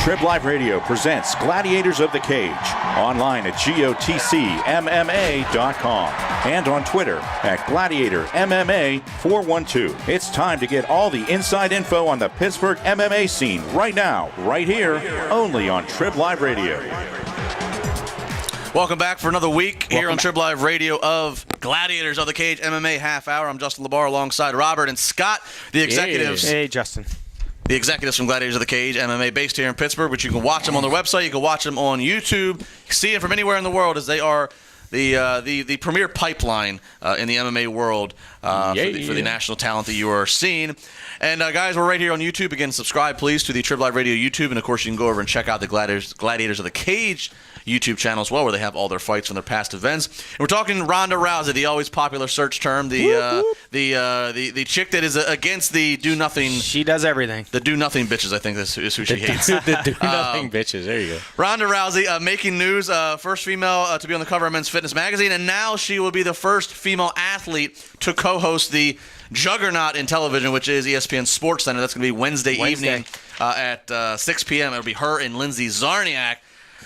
Trib Live Radio presents Gladiators of the Cage, online at GOTCMMA.com and on Twitter at GladiatorMMA412. It's time to get all the inside info on the Pittsburgh MMA scene right now, right here, only on Trib Live Radio. Welcome back for another week here on Trib Live Radio of Gladiators of the Cage MMA Half Hour. I'm Justin LeBar alongside Robert and Scott, the executives. Hey, Justin. The executives from Gladiators of the Cage MMA, based here in Pittsburgh, but you can watch them on their website. You can watch them on YouTube. You can see them from anywhere in the world, as they are the premier pipeline in the MMA world for the national talent that you are seeing. And guys, we're right here on YouTube. Again, subscribe please to the Trib Live Radio YouTube, and of course you can go over and check out the Gladiators of the Cage YouTube channel as well, where they have all their fights from their past events. And we're talking Ronda Rousey, the always popular search term, the chick that is against the do nothing. She does everything. The do nothing bitches, I think is who she hates. The do nothing bitches. There you go. Ronda Rousey making news, first female to be on the cover of Men's Fitness magazine, and now she will be the first female athlete to co-host the juggernaut in television, which is ESPN Sports Center. That's going to be Wednesday evening at 6 p.m. It'll be her and Lindsay Zarniak.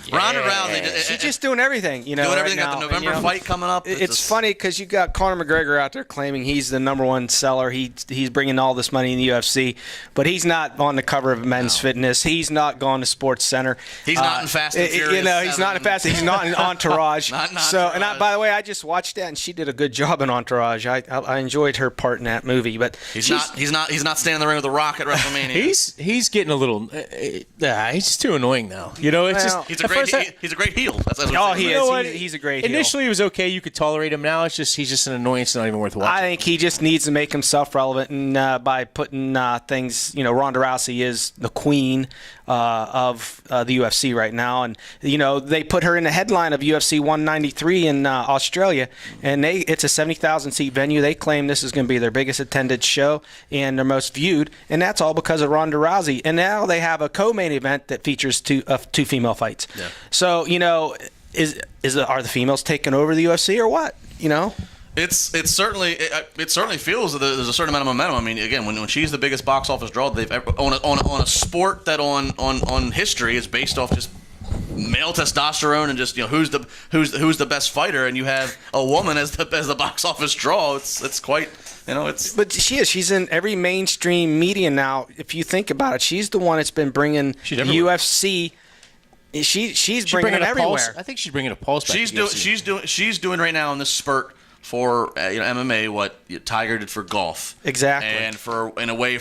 Yeah. Ronda Rousey. She's just doing everything, you know. Doing everything. Right Got now. the November fight coming up. It's funny because you got Conor McGregor out there claiming he's the number one seller. He's bringing all this money in the UFC, but he's not on the cover of Men's Fitness. He's not going to Sports Center. He's not in Fast and Furious. You know, he's not in Fast. He's not in Entourage. Not in Entourage. By the way, I just watched that, and she did a good job in Entourage. I enjoyed her part in that movie. But he's not standing in the ring with The Rock at WrestleMania. he's getting a little. He's just too annoying now. You know, it's just he's a great heel. That's he is. He's a great heel. Initially, it was okay. You could tolerate him. Now, he's just an annoyance. Not even worth watching. I think he just needs to make himself relevant, and by putting things, you know, Ronda Rousey is the queen of the UFC right now, and you know they put her in the headline of UFC 193 in Australia, and it's a 70,000 seat venue. They claim this is going to be their biggest attended show and their most viewed, and that's all because of Ronda Rousey. And now they have a co-main event that features two female fights. Yeah. So you know, are the females taking over the UFC or what? You know. It certainly feels that there's a certain amount of momentum. I mean, again, when she's the biggest box office draw they've ever on a sport that on history is based off just male testosterone and just, you know, who's the best fighter, and you have a woman as the box office draw. It's quite, you know, it's. But she's in every mainstream media now. If you think about it, she's the one that's been bringing UFC. She's bringing it everywhere. I think she's bringing a pulse back. She's doing right now in this spurt for MMA what Tiger did for golf. Exactly. And in a way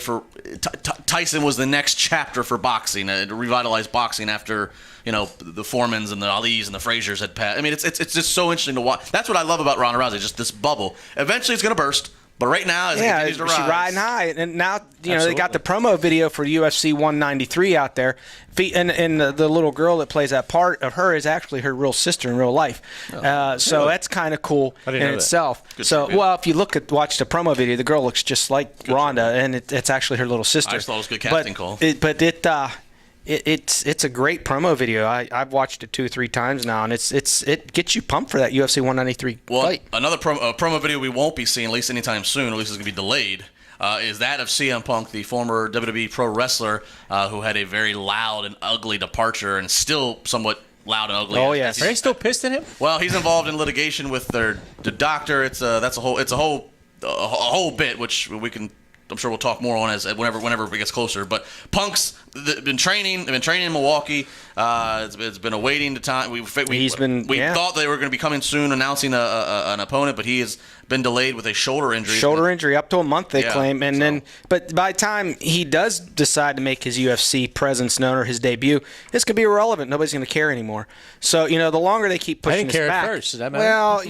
Tyson was the next chapter for boxing, to revitalize boxing after, you know, the Foremans and the Alis and the Fraziers had passed. I mean, it's just so interesting to watch. That's what I love about Ronda Rousey, just this bubble. Eventually it's going to burst. But right now, as it continues to rise, she's riding high, and now they got the promo video for UFC 193 out there, and the little girl that plays that part of her is actually her real sister in real life. So that's kind of cool in itself. Well, if you watch the promo video, the girl looks just like Ronda, and it's actually her little sister. I just thought it was a good casting call. It's a great promo video. I've watched it 2 or 3 times now, and it gets you pumped for that UFC 193 fight. Another promo video we won't be seeing, at least anytime soon, at least it's going to be delayed, is that of CM Punk, the former WWE pro wrestler who had a very loud and ugly departure and still somewhat loud and ugly. Oh, yes. Are they still pissed at him? Well, he's involved in litigation with the doctor. It's a whole bit, which we can. I'm sure we'll talk more on whenever it gets closer. But Punk's been training. They've been training in Milwaukee. It's been awaiting the time. We thought they were going to be coming soon, announcing an opponent, but he has been delayed with a shoulder injury. Shoulder injury up to a month, they claim, but by the time he does decide to make his UFC presence known or his debut, it's going to be irrelevant. Nobody's going to care anymore. So the longer they keep pushing this back. I didn't care at first. Does that matter? Well,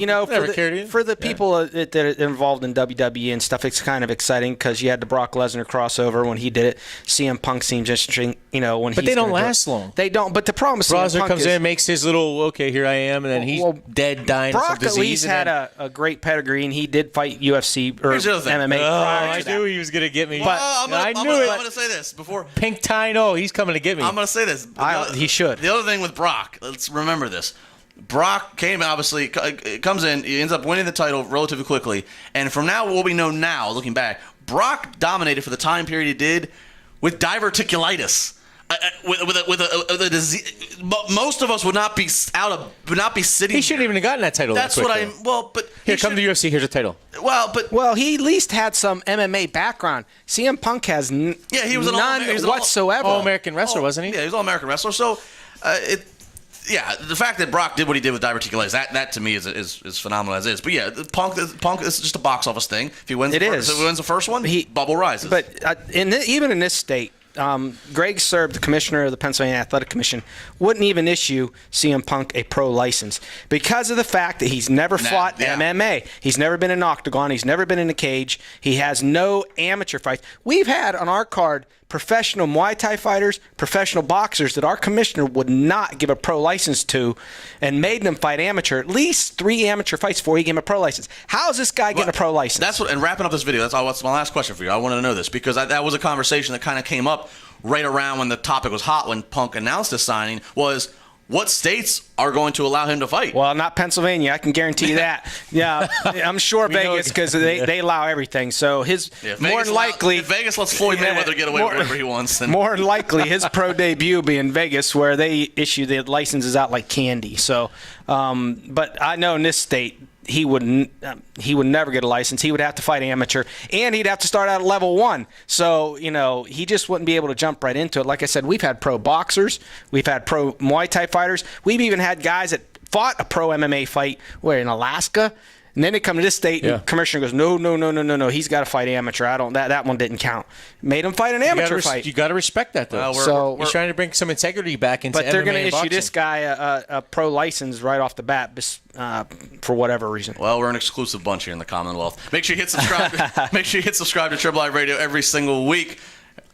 for the people that are involved in WWE and stuff, it's kind of exciting because you had the Brock Lesnar crossover when he did it. CM Punk seems interesting, but they don't last long. They don't. But the problem is Lesnar comes in, makes his little okay, here I am, and then he's dead, dying Brock of some disease. At least had a great pedigree, and he did fight UFC or MMA. I knew he was going to get me. But I'm going to say this before. Pink tie, no, he's coming to get me. I'm going to say this. He should. The other thing with Brock, let's remember this. Brock came, obviously, comes in, he ends up winning the title relatively quickly, and from now, what we know now, looking back, Brock dominated for the time period he did with diverticulitis. with a disease. Most of us would not be sitting. He shouldn't even have gotten that title. That's what I. Well, but here, come to UFC. Here's a title. Well, he at least had some MMA background. CM Punk has he was none whatsoever. All-American wrestler, wasn't he? Yeah, he was an All-American wrestler. So, the fact that Brock did what he did with diverticulitis, that to me is phenomenal as is. But yeah, Punk is just a box office thing. If he wins, if he wins the first one, bubble rises. But even in this state, Greg Serb, the commissioner of the Pennsylvania Athletic Commission, wouldn't even issue CM Punk a pro license because of the fact that he's never fought MMA. He's never been in an octagon. He's never been in a cage. He has no amateur fights. We've had on our card professional Muay Thai fighters, professional boxers that our commissioner would not give a pro license to and made them fight amateur, at least 3 amateur fights before he gave him a pro license. How is this guy getting a pro license? That's what. And wrapping up this video, that's my last question for you. I wanted to know this because that was a conversation that kind of came up right around when the topic was hot when Punk announced his signing was what states are going to allow him to fight? Well, not Pennsylvania. I can guarantee you that. Yeah, I'm sure Vegas because they allow everything. So more than likely, if Vegas lets Floyd Mayweather get away with whatever he wants. Then. More than likely, his pro debut will be in Vegas where they issue the licenses out like candy. So, but I know in this state, he would never get a license. He would have to fight amateur, and he'd have to start out at level 1. So, he just wouldn't be able to jump right into it. Like I said, we've had pro boxers. We've had pro Muay Thai fighters. We've even had guys that fought a pro MMA fight in Alaska. And then they come to this state, and the commissioner goes, no, he's got to fight amateur. That one didn't count. Made him fight an amateur fight. You got to respect that, though. We're trying to bring some integrity back into MMA. But they're going to issue this guy a pro license right off the bat for whatever reason. Well, we're an exclusive bunch here in the Commonwealth. Make sure you hit subscribe. Make sure you hit subscribe to Triple Live Radio every single week.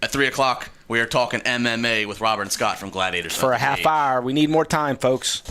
At 3 o'clock, we are talking MMA with Robert and Scott from Gladiators. For a half hour. We need more time, folks.